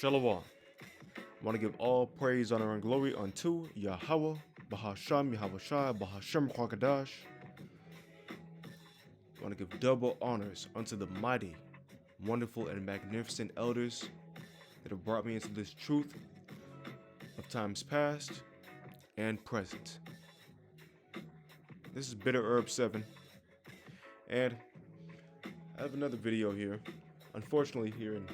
Shalom. I want to give all praise, honor, and glory unto Yahweh, Bahasham, Yahweh Bahasham Kwakadash. I want to give double honors unto the mighty, wonderful, and magnificent elders that have brought me into this truth of times past and present. This is Bitter Herb 7, and I have another video here. Unfortunately, here in the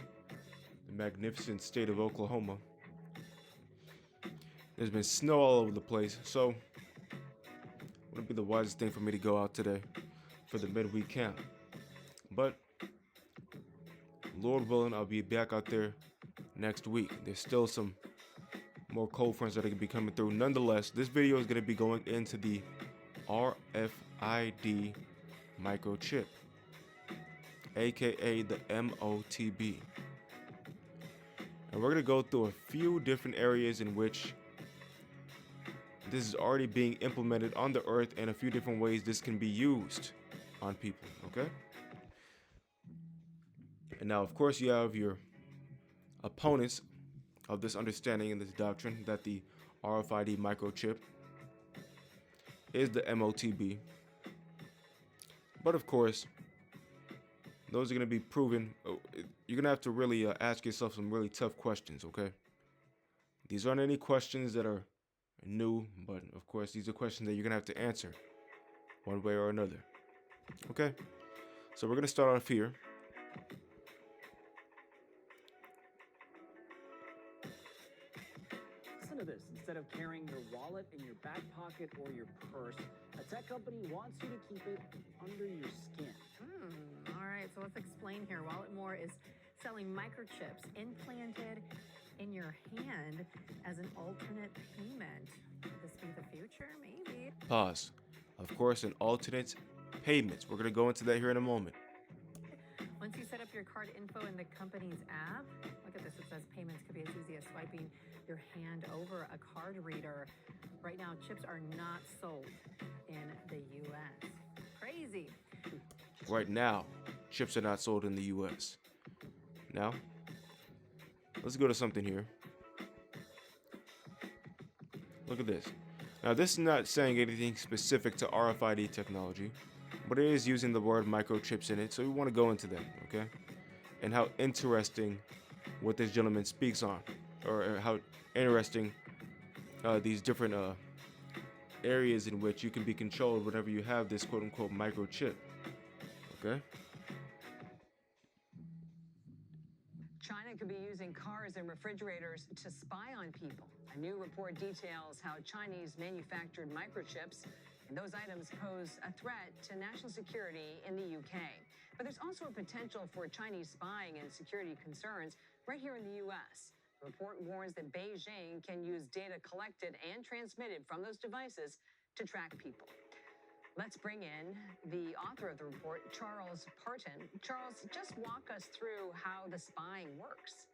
magnificent state of Oklahoma, there's been snow all over the place, so it wouldn't be the wisest thing for me to go out today for the midweek camp. But Lord willing, I'll be back out there next week. There's still some more cold fronts that are going to be coming through. Nonetheless, this video is going to be going into the RFID microchip, aka the MOTB. And we're going to go through a few different areas in which this is already being implemented on the earth and a few different ways this can be used on people, okay? And now, of course, you have your opponents of this understanding and this doctrine that the RFID microchip is the MOTB. But of course, those are going to be proven. You're going to have to really ask yourself some really tough questions, okay? These aren't any questions that are new, but of course, these are questions that you're going to have to answer one way or another. Okay? So we're going to start off here. Listen to this. Instead of carrying your wallet in your back pocket or your purse, a tech company wants you to keep it under your skin. All right, so let's explain here. Walletmore is selling microchips implanted in your hand as an alternate payment. Could this be the future? Maybe. Pause. Of course, an alternate payments. We're going to go into that here in a moment. Once you set up your card info in the company's app, look at this, it says payments could be as easy as swiping your hand over a card reader. Right now, chips are not sold in the U.S. Crazy. Right now, chips are not sold in the U.S. Now, let's go to something here. Look at this. Now, this is not saying anything specific to RFID technology, but it is using the word microchips in it, so we want to go into that, okay? And how interesting what this gentleman speaks on, or how interesting these different areas in which you can be controlled whenever you have this quote-unquote microchip, okay? China could be using cars and refrigerators to spy on people. A new report details how Chinese manufactured microchips and those items pose a threat to national security in the UK. But there's also a potential for Chinese spying and security concerns right here in the US. The report warns that Beijing can use data collected and transmitted from those devices to track people. Let's bring in the author of the report, Charles Parton. Charles, just walk us through how the spying works.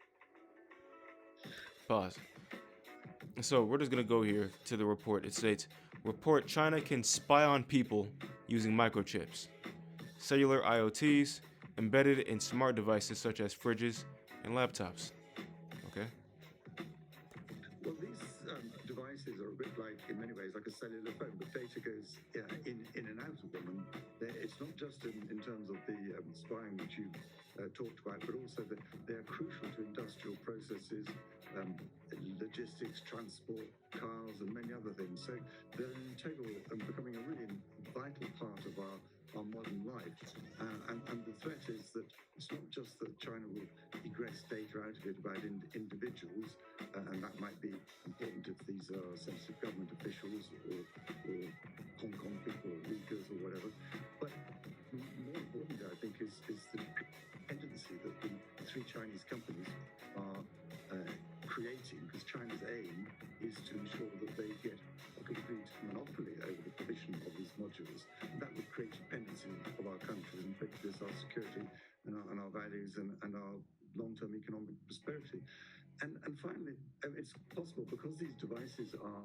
Pause. So we're just going to go here to the report. It states, report China can spy on people using microchips, cellular IoTs, embedded in smart devices such as fridges and laptops. Okay? Well, these devices are a bit like, in many ways, like a cellular phone, but data goes in and out of them. And it's not just in terms of the spying which you talked about, but also that they are crucial to industrial processes, logistics, transport, cars, and many other things. So they're integral and becoming a really vital part of our modern life. And the threat is that it's not just that China will egress data out of it about individuals, and that might be important if these are sensitive government officials or Hong Kong people or Uyghurs or whatever. But more importantly, I think, is the tendency that the three Chinese companies are creating, because China's aim is to ensure that they get a complete monopoly over the provision of these modules. And that would create dependency of our countries and prejudice our security and our values and our long-term economic prosperity. And finally, it's possible because these devices are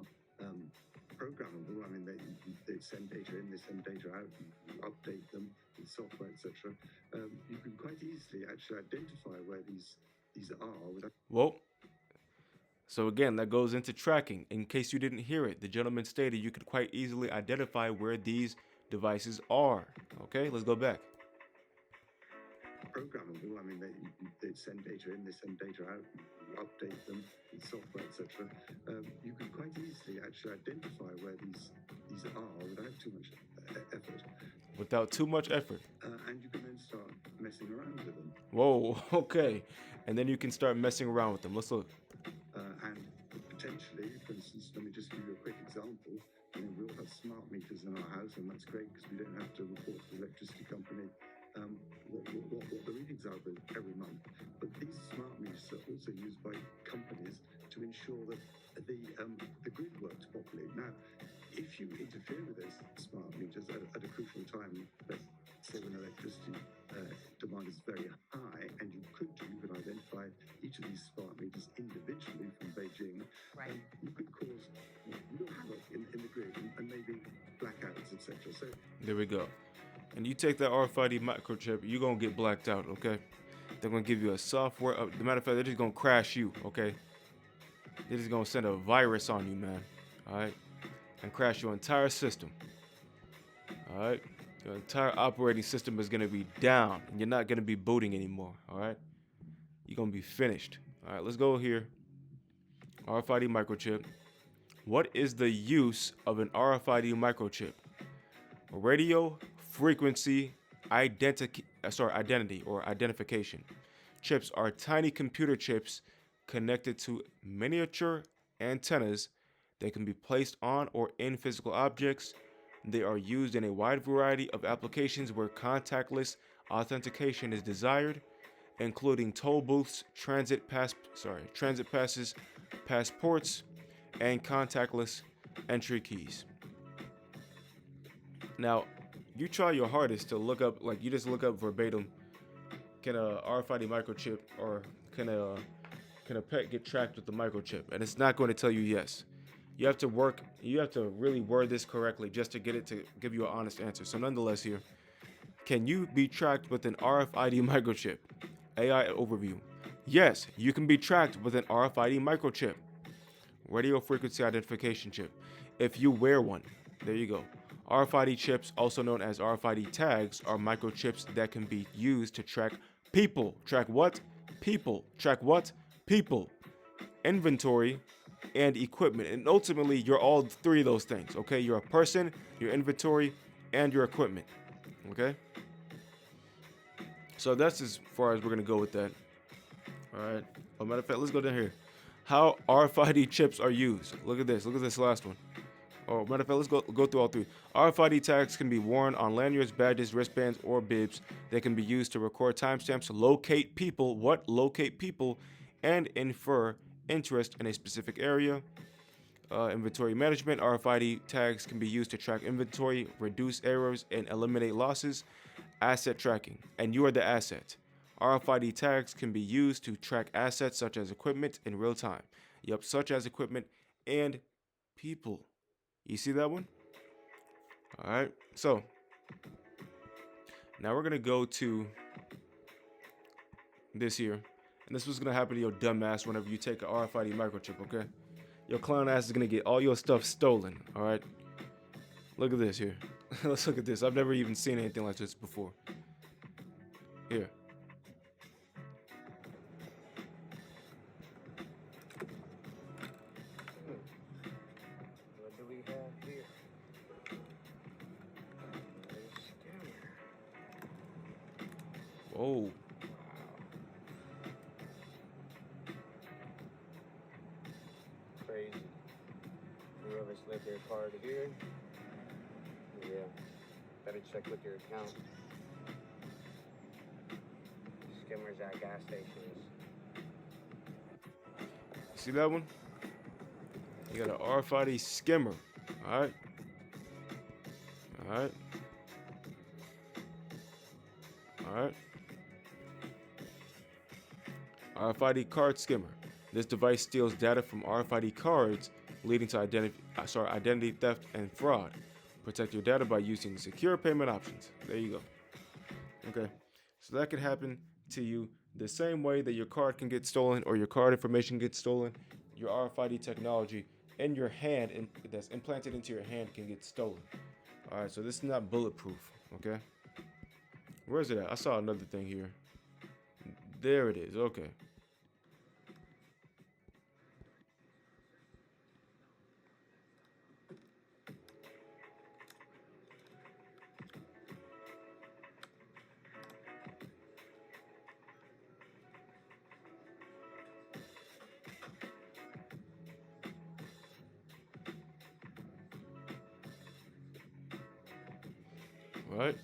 programmable. I mean, they send data in, they send data out, you update them with software, etc. You can quite easily actually identify where these these are without Well, so again, that goes into tracking. In case you didn't hear it, the gentleman stated you could quite easily identify where these devices are. Okay, let's go back. programmable. I mean, they send data in, they send data out, you update them with software, etc. You can quite easily actually identify where these are without too much effort, Without too much effort. and you can then start messing around with them. Whoa, okay. And then you can start messing around with them. Let's look. And potentially, for instance, let me just give you a quick example. I mean, we all have smart meters in our house, and that's great because we don't have to report to the electricity company what the readings are every month. But these smart meters are also used by companies to ensure that the grid works properly. Now, if you interfere with those smart meters at a crucial time, let's say when electricity demand is very high, and you could identify each of these smart meters individually from Beijing, Right. You could cause real havoc in the grid and maybe blackouts, etc. So There we go. And you take that RFID microchip, you're going to get blacked out, okay? They're going to give you a software. As a matter of fact, they're just going to crash you, okay? They're just going to send a virus on you, man. All right? And crash your entire system. All right? Your entire operating system is going to be down, and you're not going to be booting anymore, all right? You're going to be finished. All right, let's go here. RFID microchip. What is the use of an RFID microchip? Radio frequency identity or identification. Chips are tiny computer chips connected to miniature antennas that can be placed on or in physical objects. They are used in a wide variety of applications where contactless authentication is desired, including toll booths, transit passes, passports, and contactless entry keys. Now, you try your hardest to look up, like you just look up verbatim, can a RFID microchip or can a pet get tracked with the microchip? And it's not going to tell you yes. You have to really word this correctly just to get it to give you an honest answer. So nonetheless here, can you be tracked with an RFID microchip? AI overview. Yes, you can be tracked with an RFID microchip. Radio frequency identification chip. If you wear one, there you go. RFID chips, also known as RFID tags, are microchips that can be used to track people. Track what? People. Track what? People. Inventory and equipment. And ultimately, you're all three of those things, okay? You're a person, your inventory, and your equipment, okay? So that's as far as we're going to go with that. All right. Oh, matter of fact, let's go down here. How RFID chips are used. Look at this. Look at this last one. Oh, matter of fact, let's go through all three. RFID tags can be worn on lanyards, badges, wristbands, or bibs. They can be used to record timestamps, locate people, locate people, and infer interest in a specific area. Inventory management. RFID tags can be used to track inventory, reduce errors, and eliminate losses. Asset tracking. And you are the asset. RFID tags can be used to track assets such as equipment in real time. Yep, such as equipment and people. You see that one? All right. So now we're going to go to this here. And this was going to happen to your dumb ass whenever you take an RFID microchip, okay? Your clown ass is going to get all your stuff stolen, all right? Look at this here. Let's look at this. I've never even seen anything like this before. Here. What do we have here? Whoa. Crazy. Whoever slid their card here, yeah, better check with your account. Skimmers at gas stations. See that one? You got an RFID skimmer. All right. All right. All right. RFID card skimmer. This device steals data from RFID cards, leading to identity theft and fraud. Protect your data by using secure payment options. There you go. Okay. So that could happen to you The same way that your card can get stolen or your card information gets stolen, your RFID technology in your hand that's implanted into your hand can get stolen. All right, so this is not bulletproof, okay? Where is it at? I saw another thing here. There it is, okay. All right.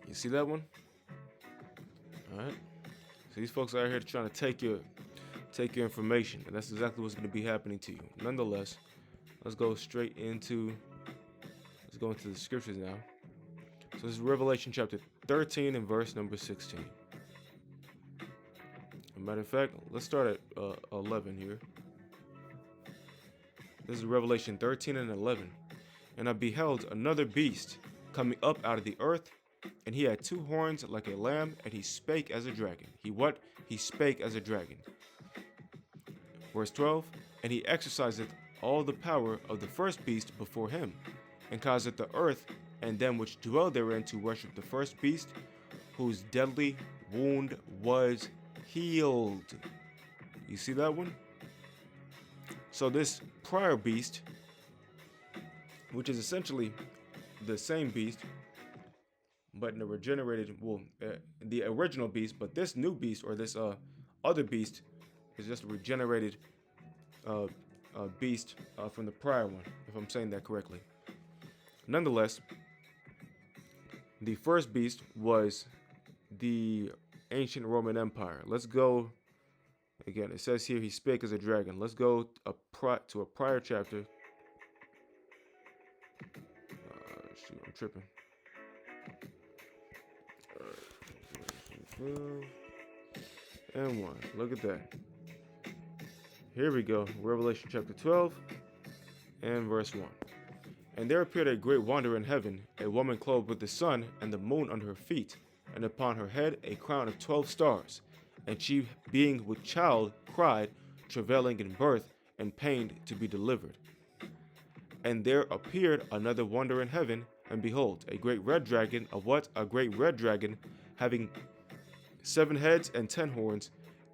You see that one? All right. So these folks out here trying to take your information, and that's exactly what's going to be happening to you. Nonetheless, let's go into the scriptures now. So this is Revelation chapter 13 and verse number 16. As a matter of fact, let's start at 11 here. This is Revelation 13 and 11. And I beheld another beast coming up out of the earth, and he had 2 horns like a lamb, and he spake as a dragon. He spake as a dragon. Verse 12, and he exerciseth all the power of the first beast before him, and causeth the earth and them which dwell therein to worship the first beast, whose deadly wound was healed. You see that one? So this prior beast, which is essentially the same beast, but in a regenerated, the original beast, but this new beast or this other beast is just a regenerated beast from the prior one, if I'm saying that correctly. Nonetheless, the first beast was the ancient Roman Empire. Let's go, again, it says here he spake as a dragon. Let's go to a prior chapter. Shoot, I'm tripping. And 1. Look at that. Here we go. Revelation chapter 12 and verse 1. And there appeared a great wonder in heaven, a woman clothed with the sun and the moon under her feet, and upon her head a crown of 12 stars. And she, being with child, cried, travailing in birth, and pained to be delivered. And there appeared another wonder in heaven, and behold, a great red dragon, a great red dragon, having 7 heads and 10 horns,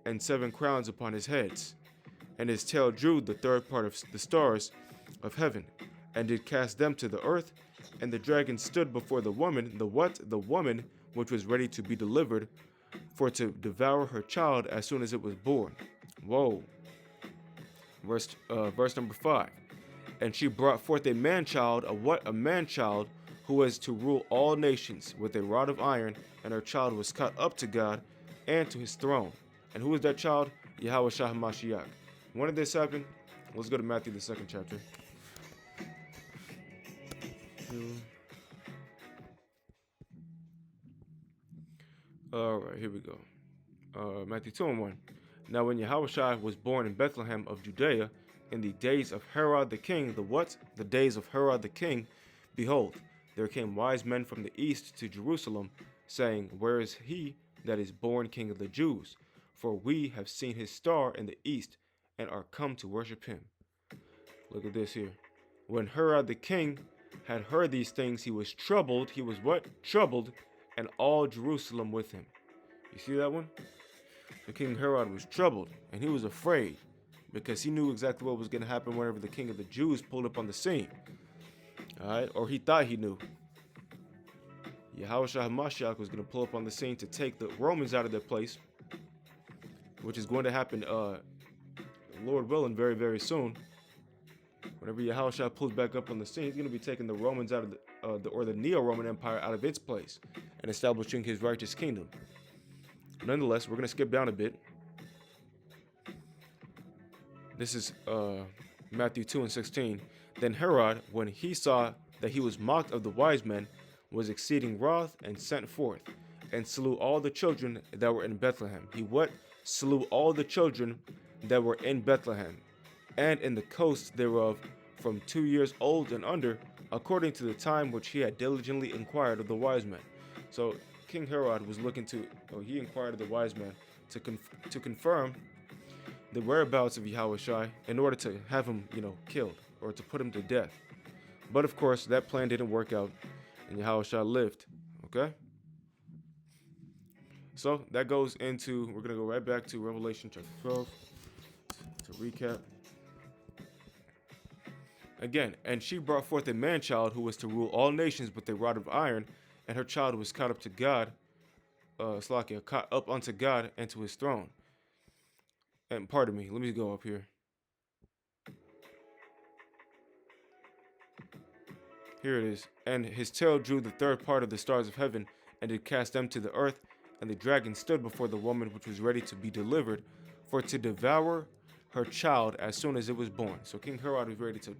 and 7 crowns upon his heads. And his tail drew the third part of the stars of heaven, and did cast them to the earth. And the dragon stood before the woman, the woman which was ready to be delivered, for to devour her child as soon as it was born. Whoa. Verse number 5. And she brought forth a man-child, a man-child, who was to rule all nations with a rod of iron, and her child was caught up to God and to his throne. And who is that child? Yahweh Shah HaMashiach. When did this happen? Let's go to Matthew, the 2nd chapter. All right, here we go. Matthew 2 and 1. Now when Yahushua was born in Bethlehem of Judea, in the days of Herod the king, the days of Herod the king, behold, there came wise men from the east to Jerusalem, saying, Where is he that is born King of the Jews? For we have seen his star in the east, and are come to worship him. Look at this here. When Herod the king had heard these things, he was troubled. He was what? Troubled, and all Jerusalem with him. You see that one? The King Herod was troubled, and he was afraid, because he knew exactly what was going to happen whenever the king of the Jews pulled up on the scene. All right? Or he thought he knew. Yahushua HaMashiach was going to pull up on the scene to take the Romans out of their place, which is going to happen, Lord willing, very, very soon. Whenever Yahushua pulls back up on the scene, he's going to be taking the Romans out of the Neo-Roman Empire out of its place and establishing his righteous kingdom. Nonetheless, we're going to skip down a bit. This is Matthew 2 and 16. Then Herod, when he saw that he was mocked of the wise men, was exceeding wroth, and sent forth, and slew all the children that were in Bethlehem. He what? Slew all the children that were in Bethlehem, and in the coasts thereof, from 2 years old and under, according to the time which he had diligently inquired of the wise men. So King Herod was looking to, he inquired of the wise man to confirm the whereabouts of Yahushua in order to have him, killed or to put him to death. But of course, that plan didn't work out, and Yahushua lived. Okay? So that goes into, we're going to go right back to Revelation chapter 12 to recap. Again, and she brought forth a man-child who was to rule all nations with a rod of iron, and her child was caught up to God, caught up unto God and to his throne. And pardon me, let me go up here. Here it is. And his tail drew the third part of the stars of heaven, and did cast them to the earth. And the dragon stood before the woman which was ready to be delivered, for to devour her child as soon as it was born. So King Herod was ready to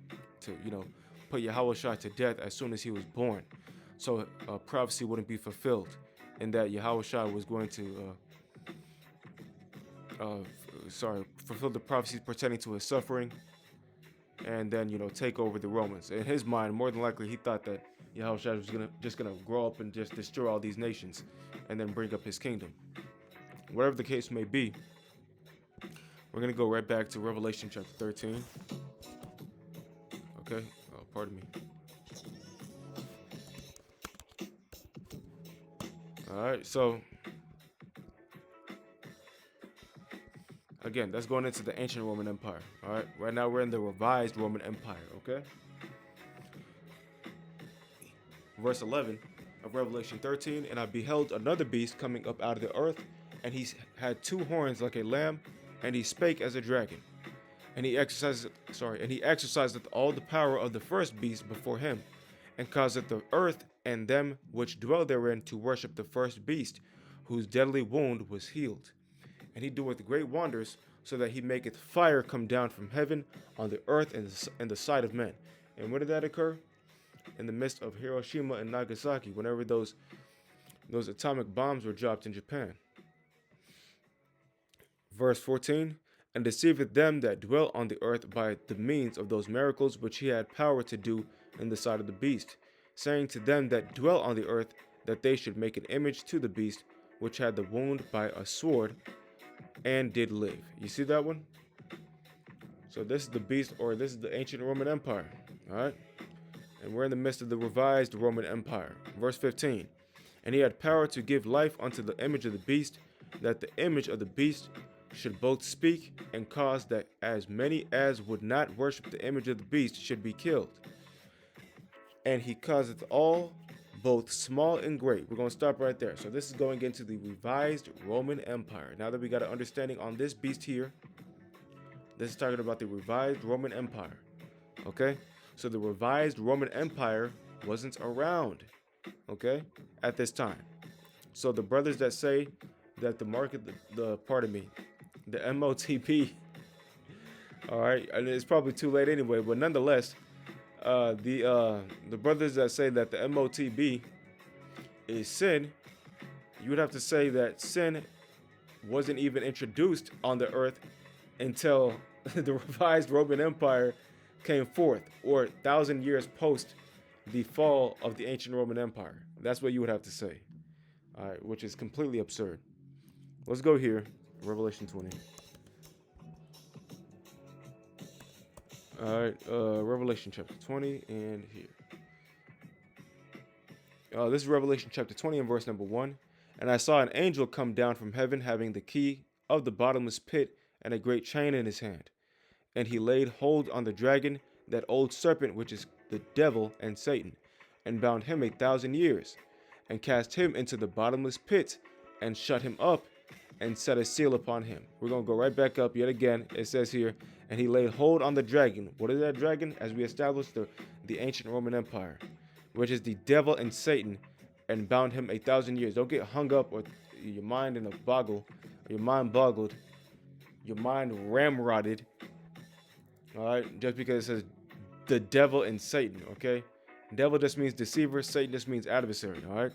put Yahushua to death as soon as he was born. So prophecy wouldn't be fulfilled, in that Yahushua was going to fulfill the prophecies pertaining to his suffering, and then take over the Romans. In his mind, more than likely, he thought that Yahushua was just gonna grow up and just destroy all these nations, and then bring up his kingdom. Whatever the case may be, we're gonna go right back to Revelation chapter 13. Okay, pardon me. All right, so again, that's going into the ancient Roman Empire. All right, right now we're in the revised Roman Empire. Okay. Verse 11 of Revelation 13, and I beheld another beast coming up out of the earth, and he had two horns like a lamb, and he spake as a dragon, and he exercised all the power of the first beast before him, and causeth the earth and them which dwell therein to worship the first beast, whose deadly wound was healed. And he doeth great wonders, so that he maketh fire come down from heaven on the earth and the sight of men. And when did that occur? In the midst of Hiroshima and Nagasaki, whenever those atomic bombs were dropped in Japan. Verse 14, and deceiveth them that dwell on the earth by the means of those miracles which he had power to do in the sight of the beast, saying to them that dwell on the earth that they should make an image to the beast which had the wound by a sword and did live. You see that one? So this is the beast, or this is the ancient Roman Empire. All right. And we're in the midst of the revised Roman Empire. Verse 15, and he had power to give life unto the image of the beast, that the image of the beast should both speak, and cause that as many as would not worship the image of the beast should be killed. And he causeth all, both small and great. We're going to stop right there. So this is going into the revised Roman Empire. Now that we got an understanding on this beast here, this is talking about the revised Roman Empire. Okay? So the revised Roman Empire wasn't around, okay, at this time. So the brothers that say that the MOTB, all right, and it's probably too late anyway, but nonetheless, the brothers that say that the MOTB is sin, you would have to say that sin wasn't even introduced on the earth until the revised Roman Empire came forth, or 1,000 years post the fall of the ancient Roman Empire. That's what you would have to say. All right, which is completely absurd. Let's go here, Revelation 20. All right, Revelation chapter 20, and here. This is Revelation chapter 20 and verse number 1. And I saw an angel come down from heaven, having the key of the bottomless pit and a great chain in his hand. And he laid hold on the dragon, that old serpent which is the devil and Satan, and bound him 1,000 years, and cast him into the bottomless pit, and shut him up, and set a seal upon him. We're going to go right back up yet again. It says here, and he laid hold on the dragon. What is that dragon? As we established, the ancient Roman Empire, which is the devil and Satan, and bound him 1,000 years. Don't get hung up with your mind in a boggle, your mind boggled, your mind ramrodded. All right, just because it says the devil and Satan, okay? Devil just means deceiver, Satan just means adversary, all right?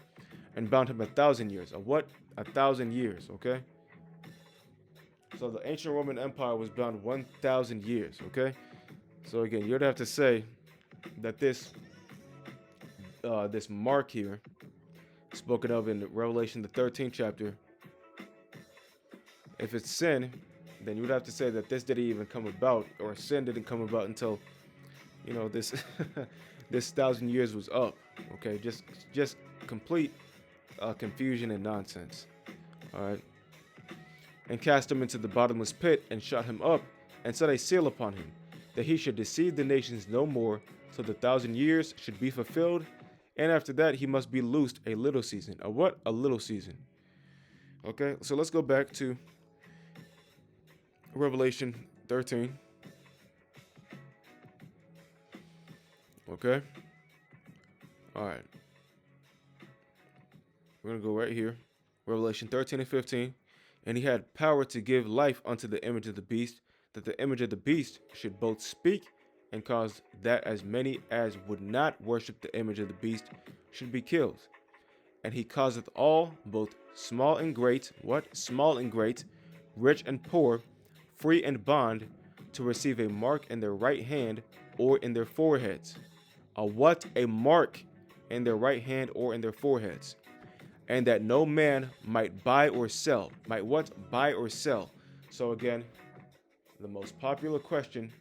And bound him 1,000 years. A what? 1,000 years, okay? So the ancient Roman Empire was bound 1,000 years, okay? So again, you'd have to say that this mark here, spoken of in Revelation, the 13th chapter. If it's sin, then you would have to say that this didn't even come about, or sin didn't come about until, this this 1,000 years was up. Okay, just complete confusion and nonsense. All right. And cast him into the bottomless pit, and shut him up, and set a seal upon him, that he should deceive the nations no more, till the 1,000 years should be fulfilled. And after that, he must be loosed a little season. A what? A little season. Okay, so let's go back to Revelation 13. Okay. All right. We're going to go right here. Revelation 13 and 15. And he had power to give life unto the image of the beast, that the image of the beast should both speak and cause that as many as would not worship the image of the beast should be killed. And he causeth all, both small and great, what? Small and great, rich and poor, free and bond, to receive a mark in their right hand or in their foreheads. A what? A mark in their right hand or in their foreheads. And that no man might buy or sell. Might what? Buy or sell. So again, the most popular question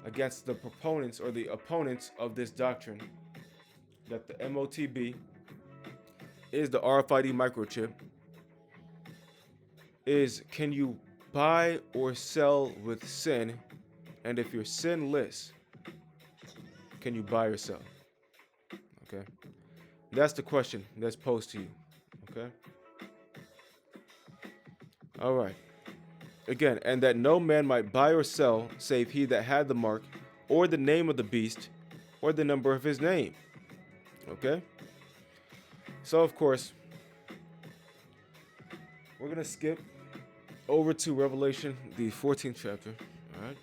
against the proponents or the opponents of this doctrine, that the MOTB is the RFID microchip, is can you buy or sell with sin? And if you're sinless, can you buy or sell? Okay. That's the question that's posed to you. Okay. All right. Again, and that no man might buy or sell, save he that had the mark, or the name of the beast, or the number of his name. Okay? So, of course, we're going to skip over to Revelation, the 14th chapter. All right?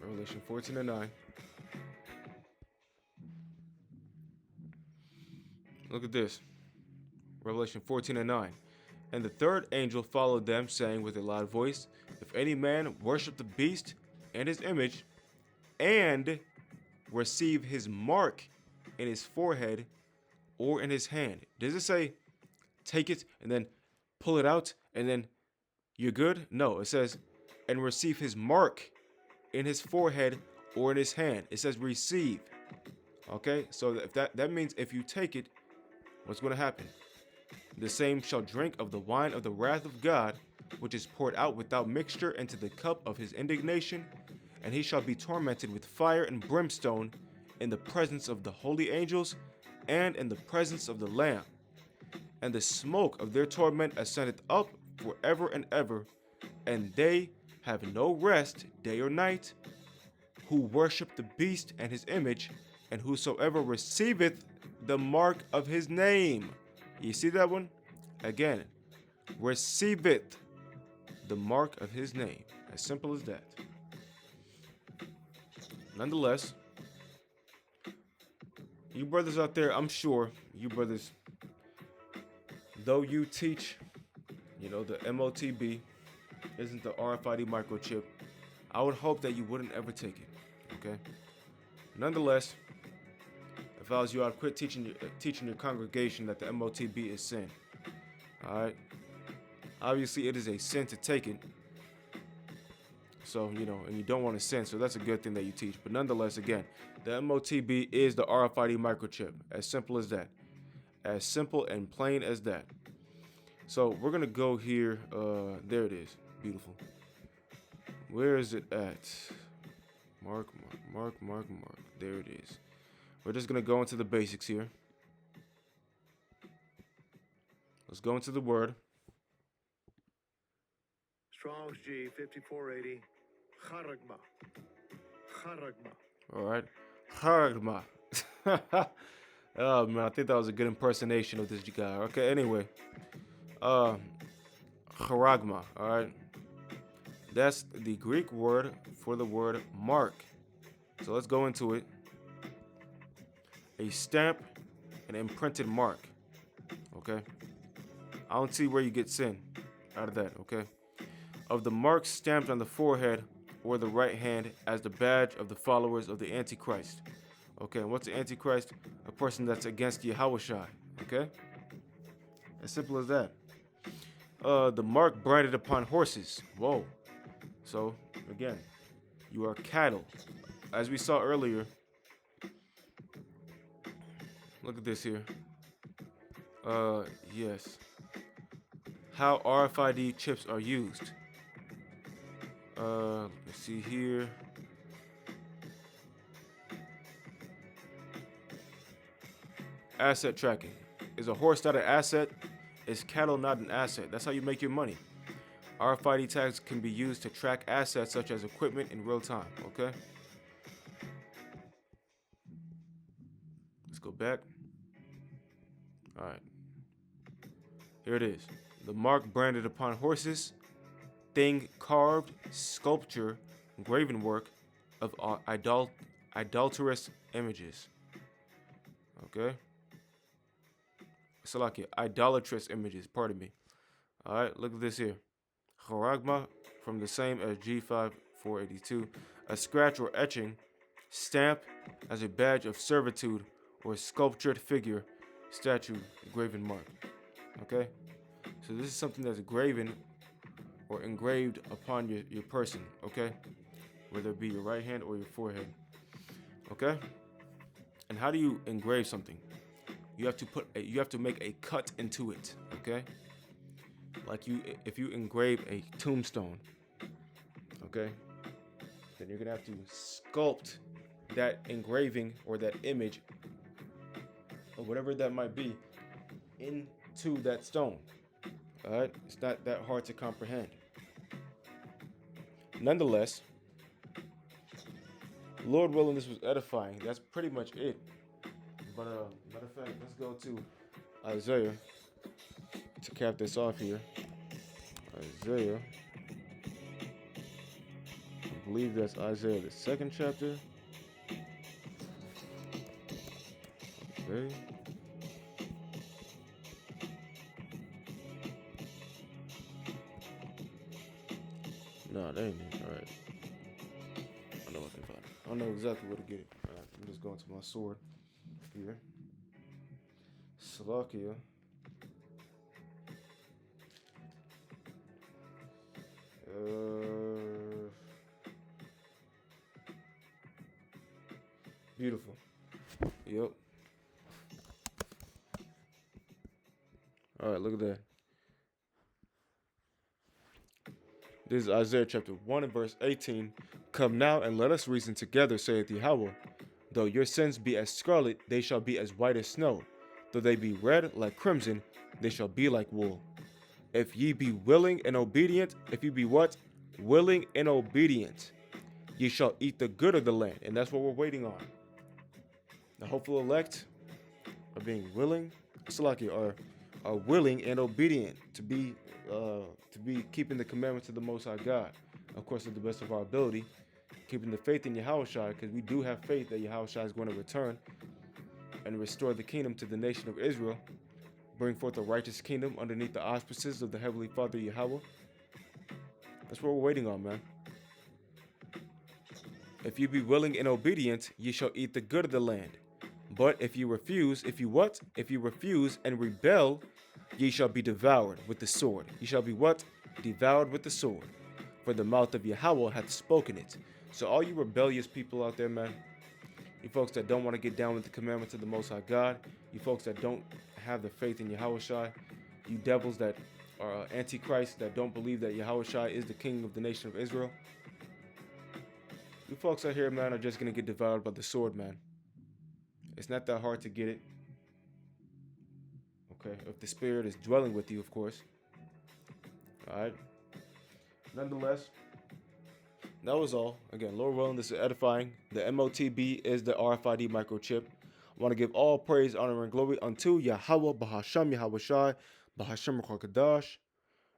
Revelation 14 and 9. Look at this. Revelation 14 and 9. And the third angel followed them, saying with a loud voice, if any man worship the beast and his image, and receive his mark in his forehead or in his hand. Does it say take it and then pull it out and then you're good? No, it says and receive his mark in his forehead or in his hand. It says receive. Okay, so if that means if you take it, what's going to happen? The same shall drink of the wine of the wrath of God, which is poured out without mixture into the cup of his indignation, and he shall be tormented with fire and brimstone in the presence of the holy angels and in the presence of the Lamb. And the smoke of their torment ascendeth up forever and ever, and they have no rest day or night, who worship the beast and his image, and whosoever receiveth the mark of his name. You see that one? Again, receiveth the mark of his name. As simple as that. Nonetheless, you brothers out there, I'm sure you brothers, though you teach, the MOTB isn't the RFID microchip, I would hope that you wouldn't ever take it. Okay? Nonetheless, if I was you, I'd quit teaching your congregation that the MOTB is sin. All right. Obviously, it is a sin to take it. So, and you don't want to sin. So that's a good thing that you teach. But nonetheless, again, the MOTB is the RFID microchip. As simple as that. As simple and plain as that. So we're going to go here. There it is. Beautiful. Where is it at? Mark. There it is. We're just going to go into the basics here. Let's go into the word. Strong's G 5480. Charagma. All right. Charagma. Oh, man. I think that was a good impersonation of this guy. Okay, anyway. Charagma. All right. That's the Greek word for the word mark. So let's go into it. A stamp, an imprinted mark. Okay? I don't see where you get sin out of that, okay? Of the marks stamped on the forehead or the right hand as the badge of the followers of the Antichrist. Okay, and what's the Antichrist? A person that's against Yahushua. Okay? As simple as that. The mark branded upon horses. Whoa. So, again, you are cattle. As we saw earlier, look at this here. Yes. How RFID chips are used. Let's see here. Asset tracking. Is a horse not an asset? Is cattle not an asset? That's how you make your money. RFID tags can be used to track assets such as equipment in real time. Okay? Let's go back. Alright. Here it is. The mark branded upon horses. Thing carved, sculpture, graven work of idolatrous images. Okay? Salakia, idolatrous images, pardon me. Alright, look at this here. Charagma, from the same as G5482. A scratch or etching, stamp as a badge of servitude, or sculptured figure, statue, graven mark. Okay? So this is something that's graven or engraved upon your person, okay? Whether it be your right hand or your forehead. Okay? And how do you engrave something? You have to make a cut into it, okay? Like if you engrave a tombstone, okay? Then you're gonna have to sculpt that engraving or that image or whatever that might be into that stone. All right, it's not that hard to comprehend. Nonetheless, Lord willing, this was edifying. That's pretty much it. But matter of fact, let's go to Isaiah to cap this off here. Isaiah, I believe that's Isaiah the 2nd chapter. Okay. No, that ain't it. All right. I know I can find it. I don't know exactly where to get it. All right, I'm just going to my sword here. Slovakia. Beautiful. Yep. All right, look at that. This is Isaiah chapter 1 and verse 18. Come now and let us reason together, saith Yahweh. Though your sins be as scarlet, they shall be as white as snow. Though they be red like crimson, they shall be like wool. If ye be willing and obedient, if you be what? Willing and obedient, ye shall eat the good of the land. And that's what we're waiting on. The hopeful elect are being willing, are willing and obedient to be keeping the commandments of the Most High God. Of course, to the best of our ability, keeping the faith in Yahushua, because we do have faith that Yahushua is going to return and restore the kingdom to the nation of Israel, bring forth a righteous kingdom underneath the auspices of the Heavenly Father Yahweh. That's what we're waiting on, man. If you be willing and obedient, ye shall eat the good of the land. But if you refuse, if you refuse and rebel, ye shall be devoured with the sword. Ye shall be what? Devoured with the sword. For the mouth of Yahweh hath spoken it. So all you rebellious people out there, man, you folks that don't want to get down with the commandments of the Most High God, you folks that don't have the faith in Yahushua, you devils that are antichrist, that don't believe that Yahushua is the king of the nation of Israel, you folks out here, man, are just going to get devoured by the sword, man. It's not that hard to get it. Okay, if the Spirit is dwelling with you, of course. Alright. Nonetheless, that was all. Again, Lord willing, this is edifying. The MOTB is the RFID microchip. I want to give all praise, honor, and glory unto Yahweh, Bahasham, Yahweh Shai, Bahasham Rakadash.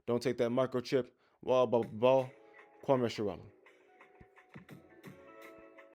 Don't take that microchip. Kwame Shalom.